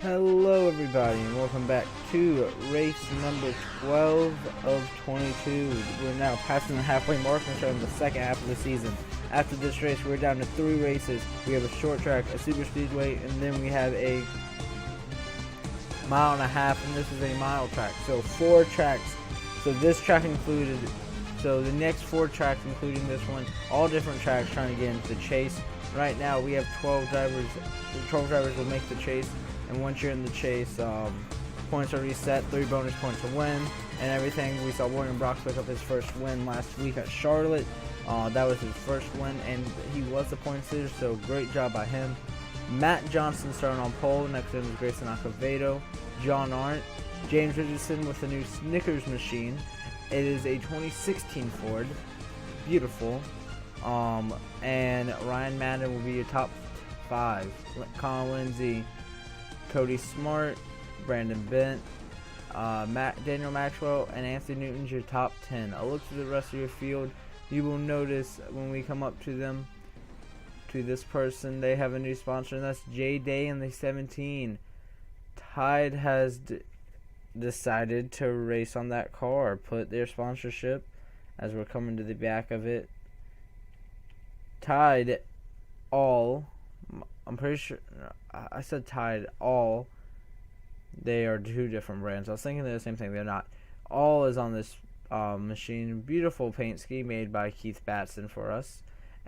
Hello everybody and welcome back to race number 12 of 22. We're now passing the halfway mark and starting the second half of the season. After this race we're down to 3 races. We have a short track, a super speedway, and then we have a mile and a half, and this is a mile track. So 4 tracks. So this track included, so the next 4 tracks including this one, all different tracks trying to get into the chase. Right now we have 12 drivers. The 12 drivers will make the chase. And once you're in the chase, points are reset, 3 bonus points to win, and everything. We saw William Brock pick up his first win last week at Charlotte. That was his first win, and he was the points leader, so great job by him. Matt Johnson starting on pole, next to him is Grayson Acevedo, John Arndt, James Richardson with the new Snickers machine. It is a 2016 Ford, beautiful. And Ryan Madden will be your top 5. Colin Lindsay, Cody Smart, Brandon Bent, Daniel Maxwell, and Anthony Newton's your top 10. I'll look through the rest of your field. You will notice when we come up to them, to this person, they have a new sponsor, and that's J Day and the 17. Tide has decided to race on that car, put their sponsorship, as we're coming to the back of it. Tide all. I'm pretty sure I said Tide all. They are 2 different brands. I was thinking they're the same thing. They're not. All is on this machine. Beautiful paint scheme made by Keith Batson for us.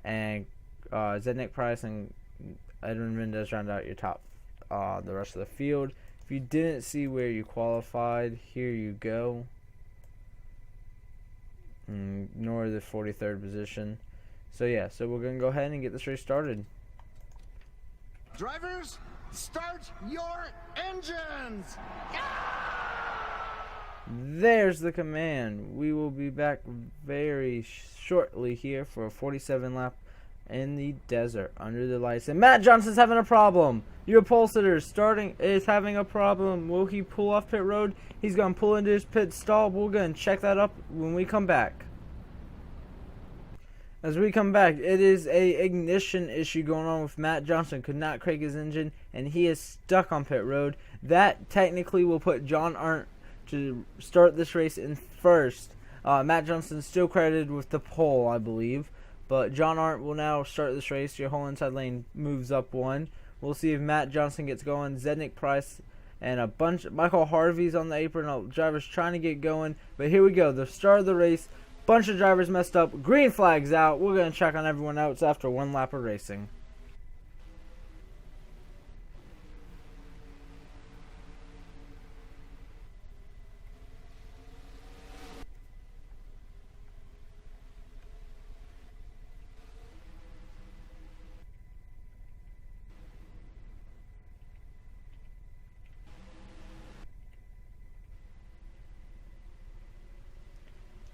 And Zednick Price and Edwin Mendez round out your top, the rest of the field. If you didn't see where you qualified, here you go. Nor the 43rd position. So yeah, so we're going to go ahead and get this race started. Drivers, start your engines! There's the command. We will be back very shortly here for a 47 lap in the desert under the lights. And Matt Johnson's having a problem. Your pole sitter is having a problem. Will he pull off pit road? He's going to pull into his pit stall. We're going to check that up when we come back. As we come back, it is a ignition issue going on with Matt Johnson. Could not crank his engine, and he is stuck on pit road. That technically will put John Arndt to start this race in first. Matt Johnson still credited with the pole, I believe. But John Arndt will now start this race. Your whole inside lane moves up 1. We'll see if Matt Johnson gets going. Zednick Price and a bunch. Michael Harvey's on the apron. Drivers trying to get going. But here we go. The start of the race. Bunch of drivers messed up. Green flag's out. We're going to check on everyone else after 1 lap of racing.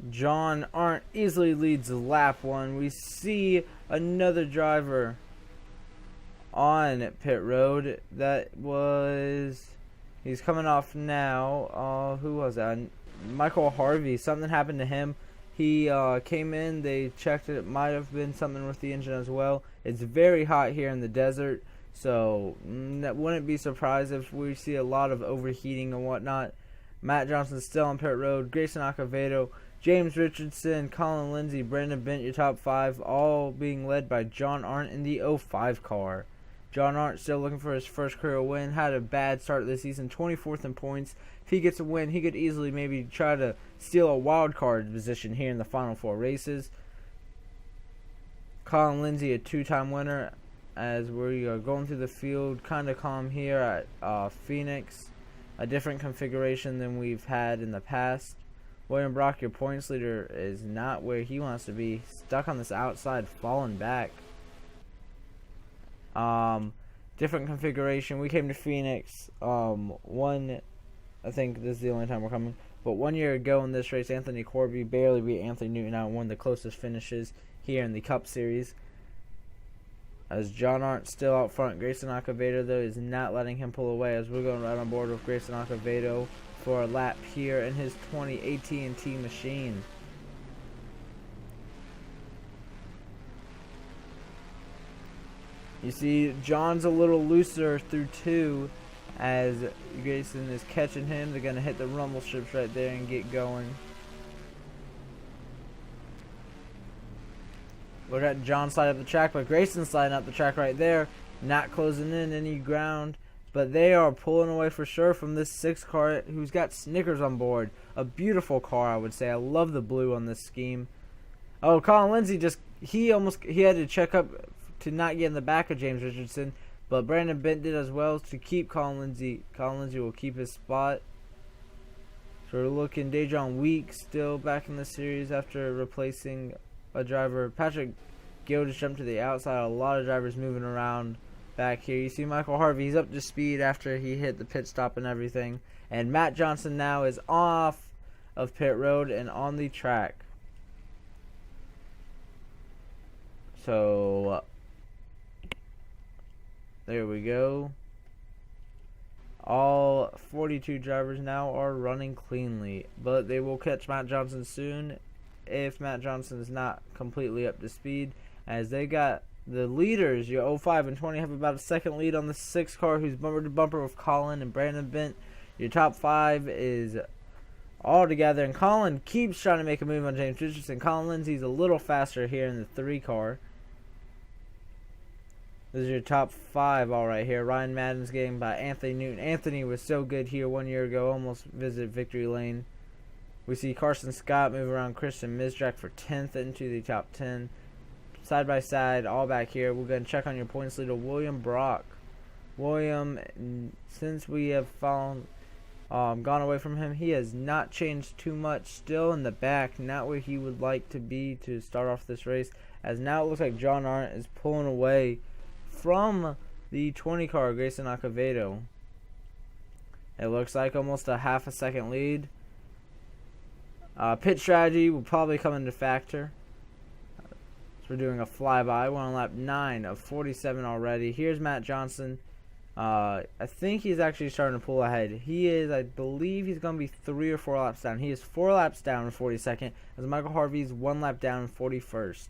John Arndt easily leads lap 1. We see another driver on pit road. He's coming off now. Who was that? Michael Harvey. Something happened to him. He came in, they checked it. It might have been something with the engine as well. It's very hot here in the desert, so wouldn't be surprised if we see a lot of overheating and whatnot. Matt Johnson's still on pit road. Grayson Acevedo, James Richardson, Colin Lindsay, Brandon Bent, your top 5, all being led by John Arndt in the 05 car. John Arndt still looking for his first career win. Had a bad start this season, 24th in points. If he gets a win, he could easily maybe try to steal a wild card position here in the final 4 races. Colin Lindsay, a 2-time winner, as we are going through the field, kind of calm here at Phoenix. A different configuration than we've had in the past. William Brock, your points leader, is not where he wants to be. Stuck on this outside, falling back. Different configuration. We came to Phoenix. I think this is the only time we're coming. But 1 year ago in this race, Anthony Corby barely beat Anthony Newton out, one of the closest finishes here in the Cup Series. As John Arndt still out front. Grayson Acevedo, though, is not letting him pull away, as we're going right on board with Grayson Acevedo for a lap here in his 20 AT&T machine. You see, John's a little looser through 2, as Grayson is catching him. They're going to hit the rumble strips right there and get going. Look at John slide up the track, but Grayson sliding up the track right there, not closing in any ground. But they are pulling away for sure from this 6 car who's got Snickers on board. A beautiful car, I would say. I love the blue on this scheme. Oh, Colin Lindsay he had to check up to not get in the back of James Richardson, but Brandon Bent did as well to keep Colin Lindsay. Colin Lindsay will keep his spot. So we're looking Dejon Weeks still back in the series after replacing a driver. Patrick Gill just jumped to the outside. A lot of drivers moving around back here. You see Michael Harvey, he's up to speed after he hit the pit stop and everything. And Matt Johnson now is off of pit road and on the track. So there we go. All 42 drivers now are running cleanly, but they will catch Matt Johnson soon if Matt Johnson is not completely up to speed, as they got the leaders. Your 05 and 20 have about a second lead on the 6 car who's bumper to bumper with Colin and Brandon Bent. Your top 5 is all together, and Colin keeps trying to make a move on James Richardson. Colin Lindsay's a little faster here in the 3 car. This is your top 5 all right here. Ryan Madden's getting by Anthony Newton. Anthony was so good here 1 year ago, almost visited victory lane. We see Carson Scott move around Christian Mizrak for 10th into the top 10. Side by side, all back here. We're going to check on your points leader, William Brock. William, since we have gone away from him, he has not changed too much. Still in the back, not where he would like to be to start off this race, as now it looks like John Arndt is pulling away from the 20 car, Grayson Acevedo. It looks like almost a half a second lead. Pit strategy will probably come into factor. So we're doing a flyby. We're on lap 9 of 47 already. Here's Matt Johnson. I think he's actually starting to pull ahead. He is, I believe he's going to be 3 or 4 laps down. He is 4 laps down in 42nd, as Michael Harvey's 1 lap down in 41st.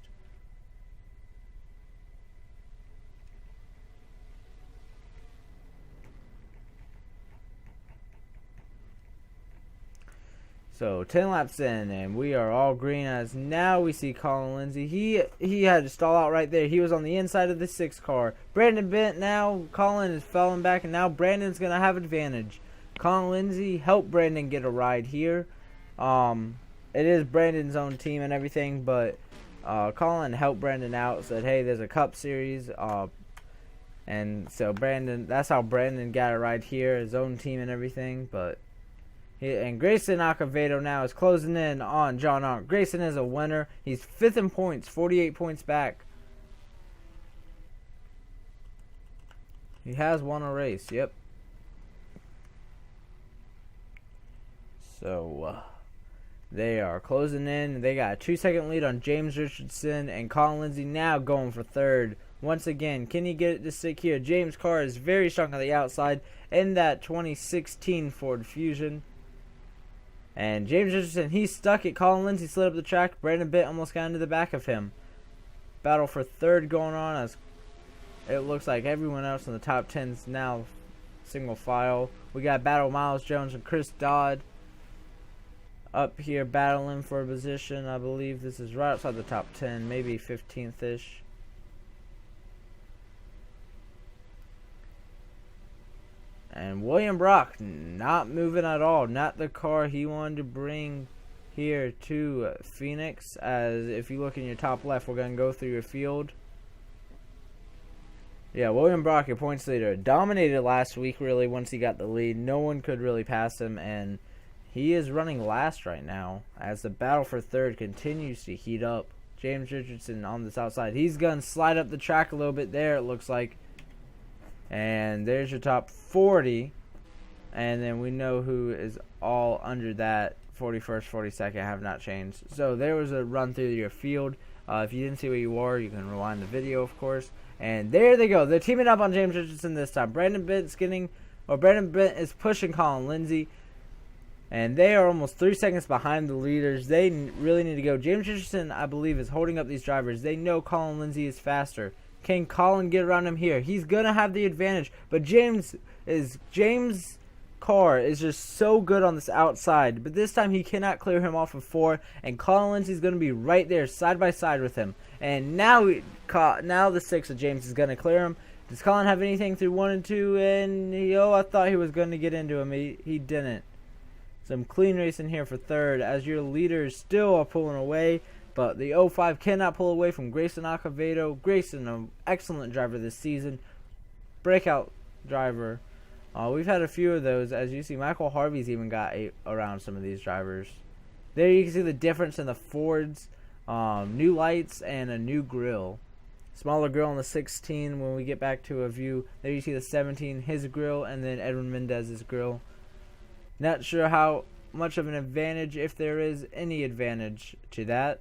So 10 laps in, and we are all green, as now we see Colin Lindsay. He had to stall out right there. He was on the inside of the 6 car. Brandon Bent now. Colin is falling back, and now Brandon's going to have advantage. Colin Lindsay helped Brandon get a ride here. It is Brandon's own team and everything, but Colin helped Brandon out, said, hey, there's a Cup Series. And so that's how Brandon got a ride here, his own team and everything, but... And Grayson Acevedo now is closing in on John Arndt. Grayson is a winner. He's 5th in points, 48 points back. He has won a race, yep. So, they are closing in. They got a 2-second lead on James Richardson, and Colin Lindsay now going for 3rd. Once again, can he get it to stick here? James Carr is very strong on the outside in that 2016 Ford Fusion. And James Richardson, he's stuck it. Colin Lindsay slid up the track. Brandon Bent almost got into the back of him. Battle for 3rd going on, as it looks like everyone else in the top 10 is now single file. We got Battle Miles Jones and Chris Dodd up here battling for a position. I believe this is right outside the top 10, maybe 15th-ish. And William Brock not moving at all. Not the car he wanted to bring here to Phoenix. As if you look in your top left, we're going to go through your field. Yeah, William Brock, your points leader, dominated last week really once he got the lead. No one could really pass him, and he is running last right now as the battle for 3rd continues to heat up. James Richardson on this outside. He's going to slide up the track a little bit there, it looks like. And there's your top 40. And then we know who is all under that. 41st, 42nd have not changed. So there was a run through your field. If you didn't see where you were, you can rewind the video, of course. And there they go. They're teaming up on James Richardson this time. Brandon Bent is pushing Colin Lindsay. And they are almost 3 seconds behind the leaders. They really need to go. James Richardson, I believe, is holding up these drivers. They know Colin Lindsay is faster. Can Colin get around him here? He's going to have the advantage. But James is James' car is just so good on this outside, but this time he cannot clear him off of 4, and Colin Lindsay's going to be right there side by side with him. And now the 6 of James is going to clear him. Does Colin have anything through 1 and 2? And I thought he was going to get into him. He didn't. Some clean racing here for 3rd, as your leaders still are pulling away, but the 05 cannot pull away from Grayson Acevedo. Grayson, an excellent driver this season, breakout driver. We've had a few of those. As you see, Michael Harvey's even got around some of these drivers. There you can see the difference in the Fords. New lights and a new grill. Smaller grill on the 16 when we get back to a view. There you see the 17, his grill, and then Edwin Mendez's grill. Not sure how much of an advantage, if there is any advantage to that.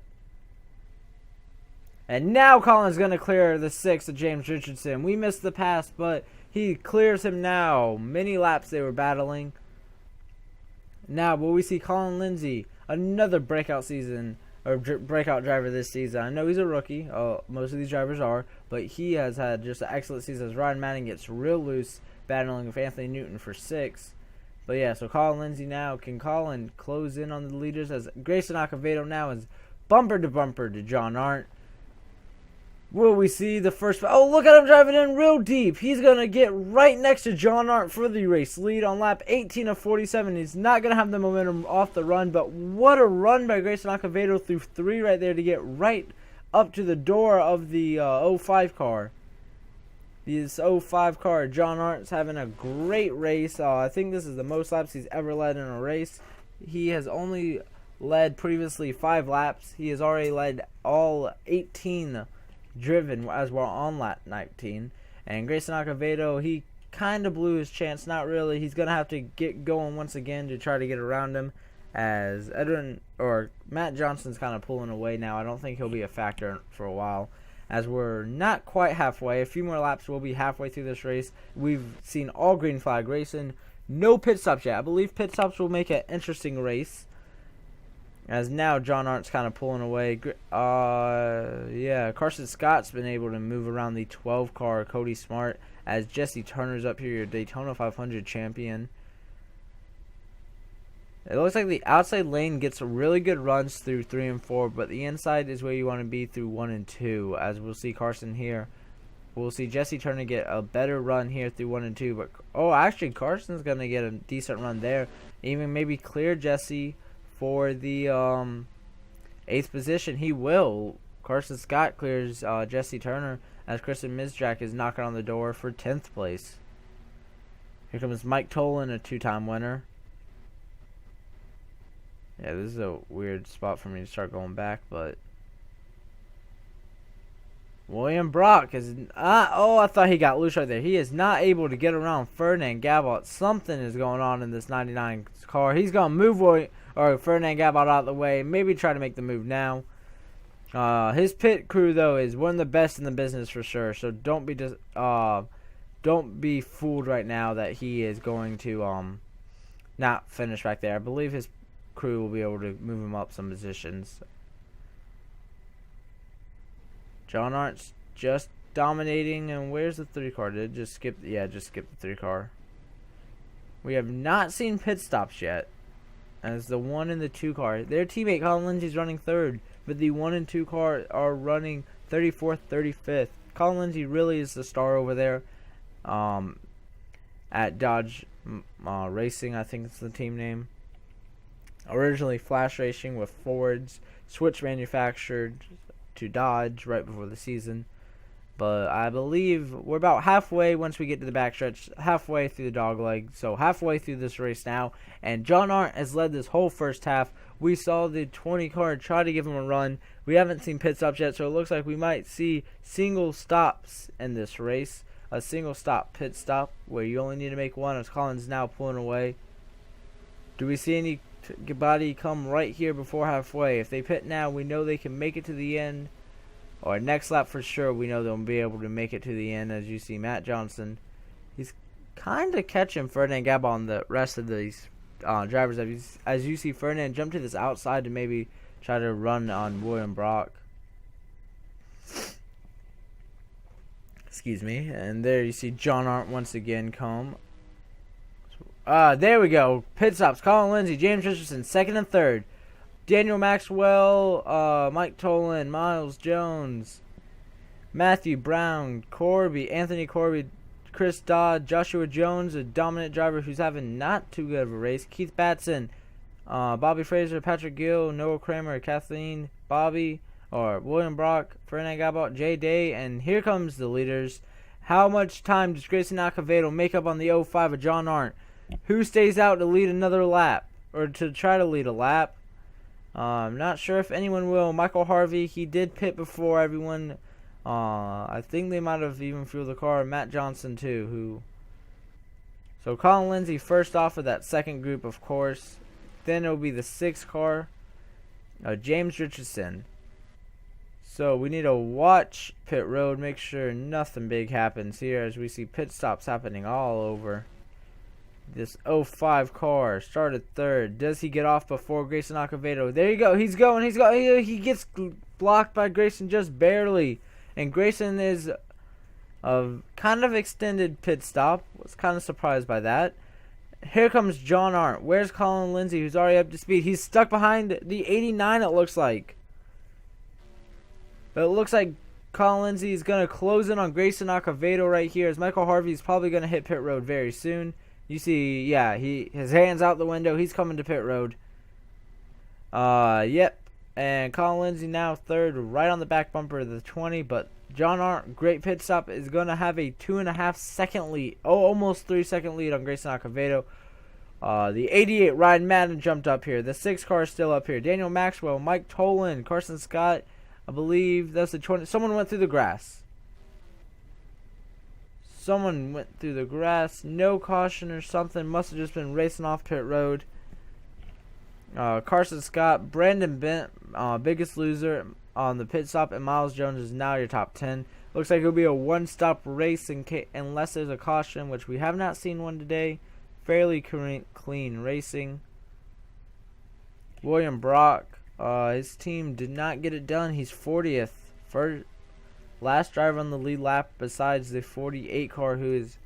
And now Colin's going to clear the 6 of James Richardson. We missed the pass, but he clears him now. Many laps they were battling. Now, but we see Colin Lindsay, another breakout season, or breakout driver this season. I know he's a rookie. Most of these drivers are, but he has had just an excellent season as Ryan Manning gets real loose, battling with Anthony Newton for 6. But yeah, so Colin Lindsay now. Can Colin close in on the leaders, as Grayson Acevedo now is bumper to John Arndt. Will we see the first... Oh, look at him driving in real deep. He's going to get right next to John Arndt for the race lead on lap 18 of 47. He's not going to have the momentum off the run, but what a run by Grayson Acevedo through 3 right there to get right up to the door of the 05 car. This 05 car, John Arndt's having a great race. I think this is the most laps he's ever led in a race. He has only led previously 5 laps. He has already led all 18 driven as we're on lap 19. And Grayson Acevedo, he kind of blew his chance. Not really. He's going to have to get going once again to try to get around him, as Matt Johnson's kind of pulling away now. I don't think he'll be a factor for a while, as we're not quite halfway. A few more laps, we'll be halfway through this race. We've seen all green flag racing. No pit stops yet. I believe pit stops will make an interesting race, as now John Arndt's kind of pulling away. Yeah, Carson Scott's been able to move around the 12 car, Cody Smart, as Jesse Turner's up here, your Daytona 500 champion. It looks like the outside lane gets really good runs through 3 and 4, but the inside is where you want to be through 1 and 2, as we'll see Carson here. We'll see Jesse Turner get a better run here through 1 and 2, but actually Carson's going to get a decent run there. Even maybe clear Jesse for the 8th position. He will. Carson Scott clears Jesse Turner, as Kristen Mizjak is knocking on the door for 10th place. Here comes Mike Tolan, a 2-time winner. Yeah, this is a weird spot for me to start going back, but William Brock is... I thought he got loose right there. He is not able to get around Ferdinand Gabot. Something is going on in this 99 car. He's going to move Ferdinand Gabot out of the way. Maybe try to make the move now. His pit crew, though, is one of the best in the business for sure. So don't be fooled right now that he is going to not finish back there. I believe his crew will be able to move him up some positions. John Arndt's just dominating, and where's the 3 car? Did it just skip? Yeah, just skip the 3 car. We have not seen pit stops yet, as the 1 and the 2 car. Their teammate Colin Lindsay's running 3rd, but the 1 and 2 car are running 34th, 35th. Colin Lindsay really is the star over there at Dodge Racing, I think it's the team name. Originally Flash Racing with Fords, switch manufactured to Dodge right before the season. But I believe we're about halfway once we get to the backstretch, halfway through the dog leg. So halfway through this race now, and John Arndt has led this whole first half. We saw the 20 car try to give him a run. We haven't seen pit stops yet, so it looks like we might see single stops in this race. A single stop pit stop where you only need to make one, as Colin's now pulling away. Do we see anybody come right here before halfway? If they pit now, we know they can make it to the end. Or next lap for sure, we know they'll be able to make it to the end. As you see, Matt Johnson, he's kind of catching Ferdinand Gabon on the rest of these drivers. As you see, Ferdinand jump to this outside to maybe try to run on William Brock. Excuse me. And there you see John Arndt once again come. There we go. Pit stops. Colin Lindsay, James Richardson, second and third. Daniel Maxwell, Mike Tolan, Miles Jones, Matthew Brown, Anthony Corby, Chris Dodd, Joshua Jones, a dominant driver who's having not too good of a race. Keith Batson, Bobby Fraser, Patrick Gill, Noah Kramer, Kathleen, William Brock, Fernand Gabot, Jay Day, and here comes the leaders. How much time does Grayson Acevedo make up on the 05 of John Arndt? Who stays out to lead another lap, or to try to lead a lap? I'm not sure if anyone will. Michael Harvey, he did pit before everyone. I think they might have even fueled the car. Matt Johnson too. So Colin Lindsay first off of that second group, of course. Then it'll be the 6th car, James Richardson. So we need to watch pit road, make sure nothing big happens here, as we see pit stops happening all over. This 05 car started third. Does he get off before Grayson Acevedo? There you go. He gets blocked by Grayson just barely. And Grayson is a kind of extended pit stop. Was kind of surprised by that. Here comes John Arndt. Where's Colin Lindsay, who's already up to speed? He's stuck behind the 89, it looks like. But it looks like Colin Lindsay is going to close in on Grayson Acevedo right here, as Michael Harvey is probably going to hit pit road very soon. You see, yeah, his hand's out the window. He's coming to pit road. Yep. And Colin Lindsay now third, right on the back bumper of the 20. But John Arndt, great pit stop, is going to have a 2.5 second lead. Almost 3 second lead on Grayson Acevedo. The 88, Ryan Madden jumped up here. The 6 car is still up here. Daniel Maxwell, Mike Tolan, Carson Scott. I believe that's the 20. Someone went through the grass. No caution or something. Must have just been racing off pit road. Carson Scott, Brandon Bent, biggest loser on the pit stop, and Miles Jones is now your top 10. Looks like it'll be a one-stop race unless there's a caution, which we have not seen one today. Fairly clean racing. William Brock, his team did not get it done. He's 40th. Last driver on the lead lap besides the 48 car, who is,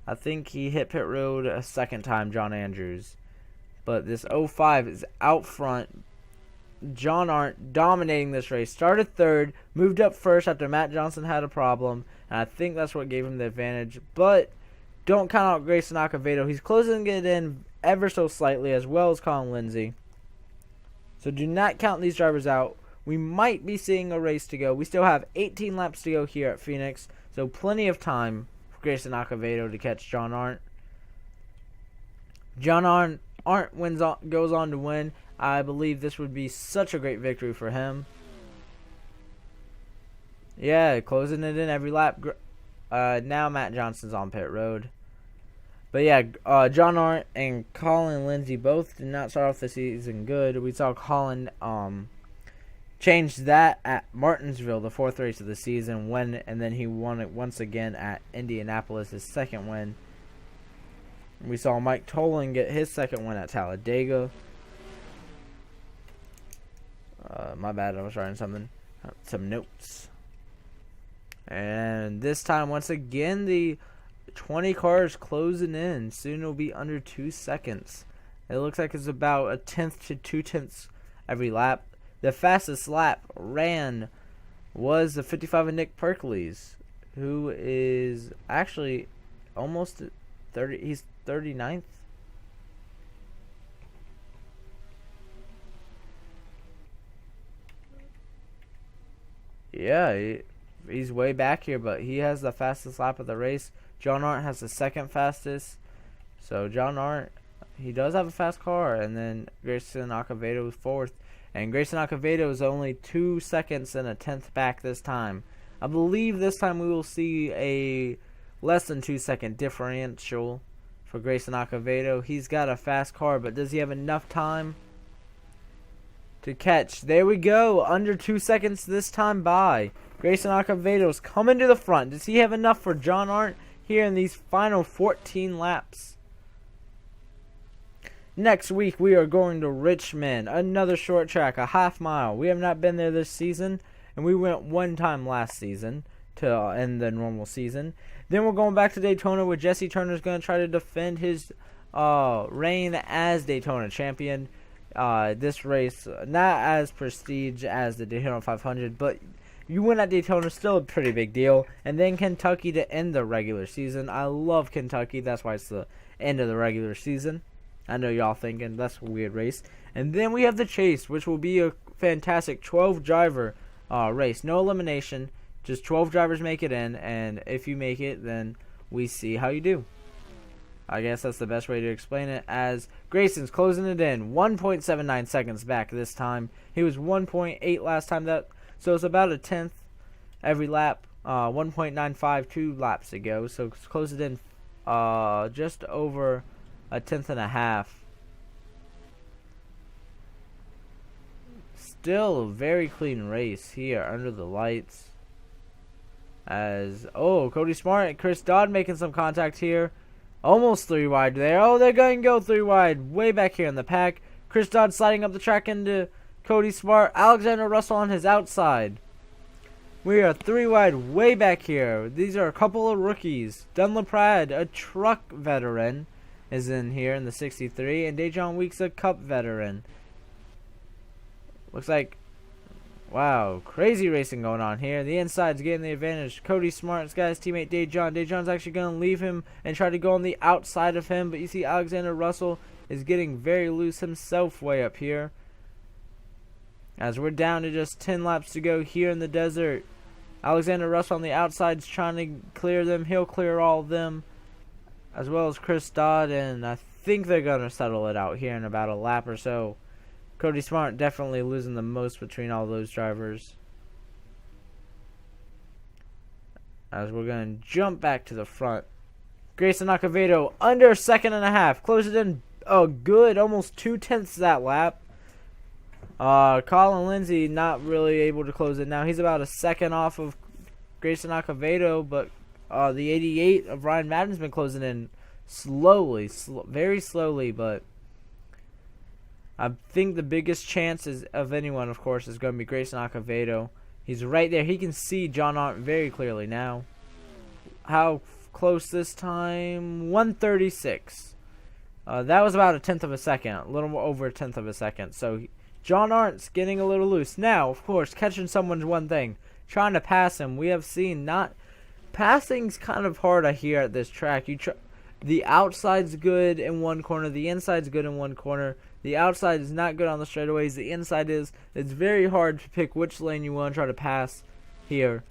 I think he hit pit road a second time, John Andrews. But this 05 is out front. John Arndt dominating this race. Started third, moved up first after Matt Johnson had a problem, and I think that's what gave him the advantage. But don't count out Grayson Acevedo. He's closing it in ever so slightly, as well as Colin Lindsay. So do not count these drivers out. We might be seeing a race to go. We still have 18 laps to go here at Phoenix, so plenty of time for Grayson Acevedo to catch John Arndt. John Arndt goes on to win. I believe this would be such a great victory for him. Yeah, closing it in every lap. Now Matt Johnson's on pit road. But yeah, John Arndt and Colin Lindsay both did not start off the season good. We saw Colin changed that at Martinsville, the 4th race of the season, and then he won it once again at Indianapolis, his second win. We saw Mike Tolan get his second win at Talladega. My bad, I was writing some notes. And this time, once again, the 20 cars closing in. Soon it'll be under 2 seconds. It looks like it's about 1/10 to 2/10 every lap. The fastest lap ran was the 55 of Nick Perkley's, who is actually almost 30. He's 39th. Yeah, he's way back here, but he has the fastest lap of the race. John Arndt has the second fastest. So John Arndt, he does have a fast car, and then Grayson Acevedo is 4th. And Grayson Acevedo is only 2 seconds and 1/10 back this time. I believe this time we will see a less than 2 second differential for Grayson Acevedo. He's got a fast car, but does he have enough time to catch? There we go. Under 2 seconds this time by. Grayson Acevedo's coming to the front. Does he have enough for John Arndt here in these final 14 laps? Next week, we are going to Richmond, another short track, a half mile. We have not been there this season, and we went one time last season to end the normal season. Then we're going back to Daytona, where Jesse Turner is going to try to defend his reign as Daytona champion. This race, not as prestige as the Daytona 500, but you win at Daytona, still a pretty big deal. And then Kentucky to end the regular season. I love Kentucky. That's why it's the end of the regular season. I know y'all thinking that's a weird race. And then we have the Chase, which will be a fantastic 12-driver race. No elimination. Just 12 drivers make it in. And if you make it, then we see how you do. I guess that's the best way to explain it, as Grayson's closing it in. 1.79 seconds back this time. He was 1.8 last time. So it's about a tenth every lap. 1.952 laps to go. So it's closing in just over a tenth and a half. Still a very clean race here under the lights. As Cody Smart and Chris Dodd making some contact here. Almost 3 wide there. Oh, they're going to go 3 wide. Way back here in the pack. Chris Dodd sliding up the track into Cody Smart. Alexander Russell on his outside. We are 3 wide way back here. These are a couple of rookies. Dunlap Pratt, a truck veteran, is in here in the 63. And Dejon Weeks, a cup veteran. Looks like, wow, crazy racing going on here. The inside's getting the advantage. Cody Smart's got his teammate Dejon. Dejon's actually going to leave him and try to go on the outside of him. But you see Alexander Russell is getting very loose himself way up here. As we're down to just 10 laps to go here in the desert. Alexander Russell on the outside is trying to clear them. He'll clear all of them, as well as Chris Dodd. And I think they're going to settle it out here in about a lap or so. Cody Smart definitely losing the most between all those drivers. As we're going to jump back to the front. Grayson Acevedo under a second and a half. Closes in a good almost 2/10 that lap. Colin Lindsay not really able to close it now. He's about a second off of Grayson Acevedo, but the 88 of Ryan Madden's been closing in slowly, very slowly, but I think the biggest chances of anyone, of course, is going to be Grayson Acevedo. He's right there. He can see John Arndt very clearly now. How close this time? 136. That was about a tenth of a second. A little more over a tenth of a second. So John Arndt's getting a little loose. Now, of course, catching someone's one thing. Trying to pass him. We have seen passing's kind of hard here at this track. The outside's good in one corner. The inside's good in one corner. The outside is not good on the straightaways. The inside is. It's very hard to pick which lane you want to try to pass here.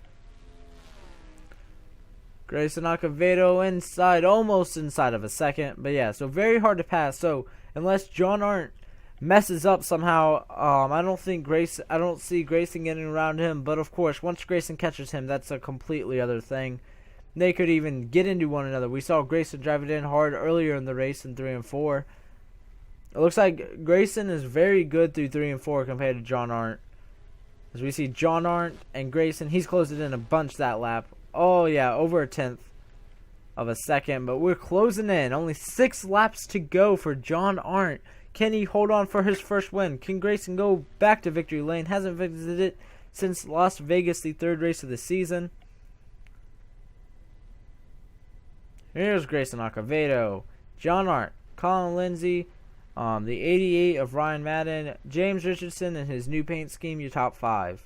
Grayson Acevedo inside, almost inside of a second. But yeah, so very hard to pass. So unless John Arndt messes up somehow, I don't see Grayson getting around him. But of course, once Grayson catches him, that's a completely other thing. They could even get into one another. We saw Grayson drive it in hard earlier in the race in 3 and 4. It looks like Grayson is very good through 3 and 4 compared to John Arndt. As we see John Arndt and Grayson, he's closed it in a bunch that lap. Oh yeah, over a tenth of a second, but we're closing in. Only 6 laps to go for John Arndt. Can he hold on for his first win? Can Grayson go back to victory lane? Hasn't visited it since Las Vegas, the 3rd race of the season. Here's Grayson Acevedo, John Arndt, Colin Lindsay, the 88 of Ryan Madden, James Richardson and his new paint scheme, your top 5.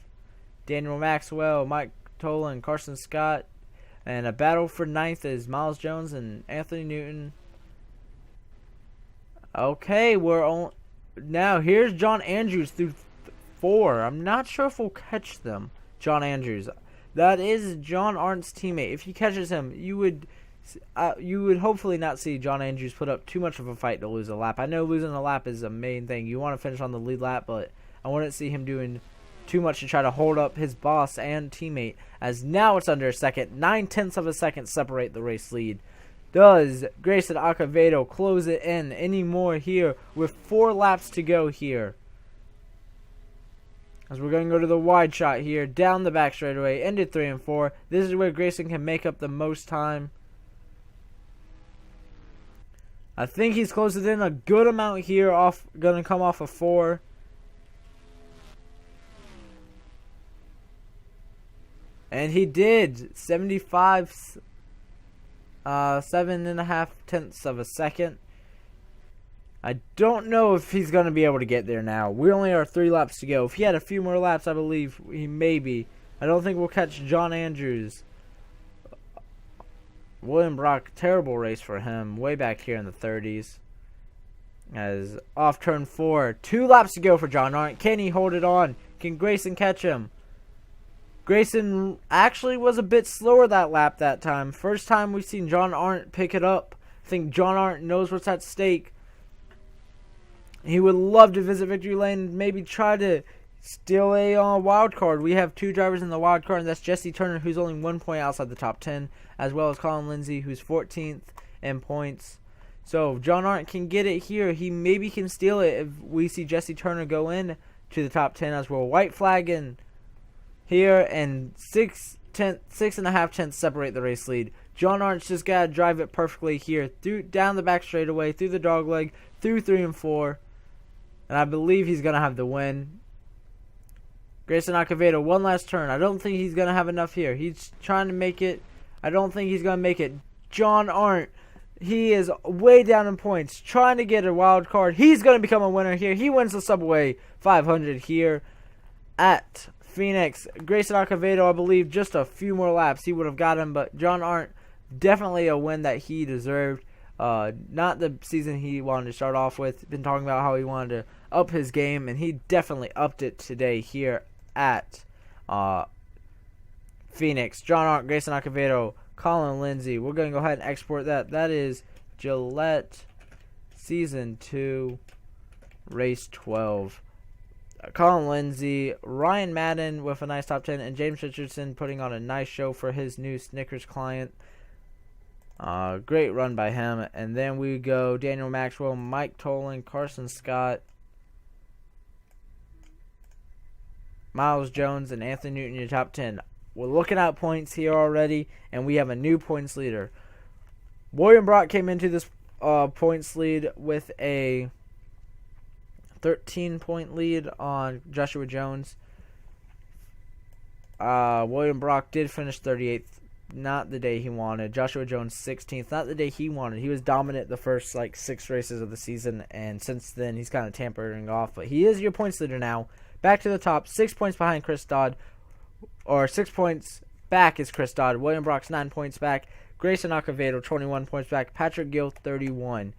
Daniel Maxwell, Mike Tolan, Carson Scott, and a battle for 9th is Miles Jones and Anthony Newton. Okay, now here's John Andrews through 4. I'm not sure if we'll catch them. John Andrews, that is John Arndt's teammate. If he catches him, you would hopefully not see John Andrews put up too much of a fight to lose a lap. I know losing a lap is a main thing. You want to finish on the lead lap, but I wouldn't see him doing too much to try to hold up his boss and teammate. As now it's under a second. 9/10 of a second separate the race lead. Does Grayson Acevedo close it in any more here with 4 laps to go here? As we're going to go to the wide shot here, down the back straightaway, into 3 and 4. This is where Grayson can make up the most time. I think he's closed it in a good amount here, gonna come off of 4. And he did. 75, 7.5 tenths of a second. I don't know if he's going to be able to get there now. We only are 3 laps to go. If he had a few more laps, I believe he may be. I don't think we'll catch John Andrews. William Brock, terrible race for him. Way back here in the 30s. As off turn 4. 2 laps to go for John Arndt. Can he hold it on? Can Grayson catch him? Grayson actually was a bit slower that lap that time. First time we've seen John Arndt pick it up. I think John Arndt knows what's at stake. He would love to visit victory lane and maybe try to steal a wild card. We have 2 drivers in the wild card, and that's Jesse Turner, who's only 1 point outside the top 10, as well as Colin Lindsay, who's 14th in points. So if John Arndt can get it here, he maybe can steal it if we see Jesse Turner go in to the top 10, as we're white flagging here, and 6.5 tenths separate the race lead. John Arndt's just got to drive it perfectly here, down the back straightaway, through the dog leg, through 3 and 4. And I believe he's going to have the win. Grayson Acevedo, one last turn. I don't think he's going to have enough here. He's trying to make it. I don't think he's going to make it. John Arndt, he is way down in points, trying to get a wild card. He's going to become a winner here. He wins the Subway 500 here at Phoenix. Grayson Acevedo, I believe, just a few more laps, he would have got him. But John Arndt, definitely a win that he deserved. Not the season he wanted to start off with. Been talking about how he wanted to up his game, and he definitely upped it today here at Phoenix. John Arndt, Grayson Acevedo, Colin Lindsay. We're going to go ahead and export that. That is Gillette Season 2, Race 12. Colin Lindsay, Ryan Madden with a nice top 10, and James Richardson putting on a nice show for his new Snickers client. Great run by him. And then we go Daniel Maxwell, Mike Tolan, Carson Scott, Miles Jones, and Anthony Newton in your top 10. We're looking at points here already, and we have a new points leader. William Brock came into this points lead with a 13-point lead on Joshua Jones. William Brock did finish 38th. Not the day he wanted. Joshua Jones 16th. Not the day he wanted. He was dominant the first 6 races of the season, and since then he's kind of tampering off. But he is your points leader now. Back to the top. 6 points behind Chris Dodd. Or 6 points back is Chris Dodd. William Brock's 9 points back. Grayson Acevedo 21 points back. Patrick Gill 31.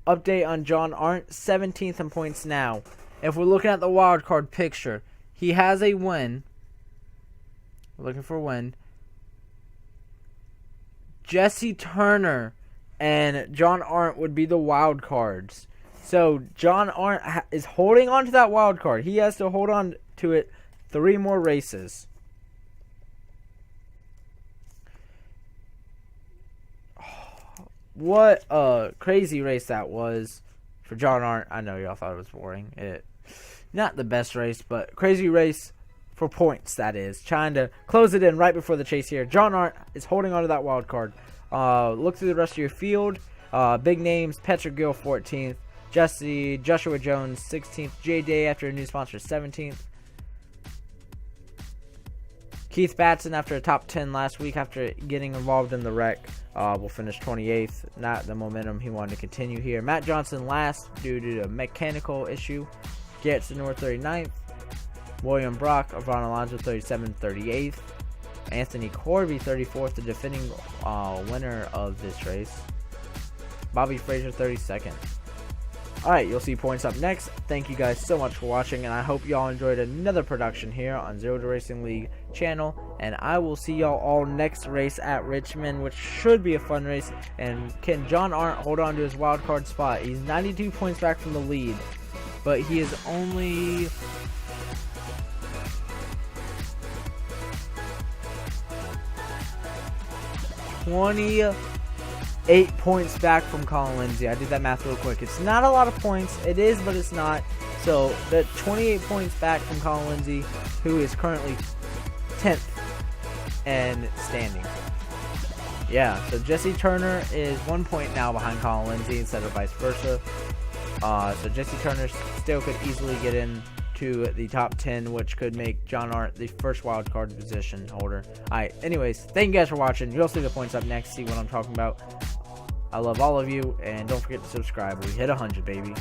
Update on John Arndt, 17th in points now. If we're looking at the wild card picture, he has a win. We're looking for a win. Jesse Turner and John Arndt would be the wild cards. So John Arndt is holding on to that wild card. He has to hold on to it 3 more races. What a crazy race that was for John Arndt. I know y'all thought it was boring. Not the best race, but crazy race for points, that is. Trying to close it in right before the chase here. John Arndt is holding on to that wild card. Look through the rest of your field. Big names, Patrick Gill 14th. Joshua Jones 16th. J Day after a new sponsor 17th. Keith Batson after a top 10 last week after getting involved in the wreck will finish 28th. Not the momentum he wanted to continue here. Matt Johnson last due to a mechanical issue. Garrett Senor 39th. William Brock, Ron Alonso 37th, 38th. Anthony Corby 34th, the defending winner of this race. Bobby Fraser 32nd. Alright, you'll see points up next. Thank you guys so much for watching, and I hope y'all enjoyed another production here on Zero to Racing League channel. And I will see y'all all next race at Richmond, which should be a fun race. And can John Arndt hold on to his wild card spot? He's 92 points back from the lead, but he is only 28 points back from Colin Lindsay. I did that math real quick. It's not a lot of points. It is, but it's not. So, that 28 points back from Colin Lindsay, who is currently 10th and standing. Yeah, so Jesse Turner is 1 point now behind Colin Lindsay instead of vice versa. So Jesse Turner still could easily get in to the top 10, which could make John Arndt the first wild card position holder. Alright, anyways, thank you guys for watching. You'll see the points up next, see what I'm talking about. I love all of you, and don't forget to subscribe. We hit 100, baby.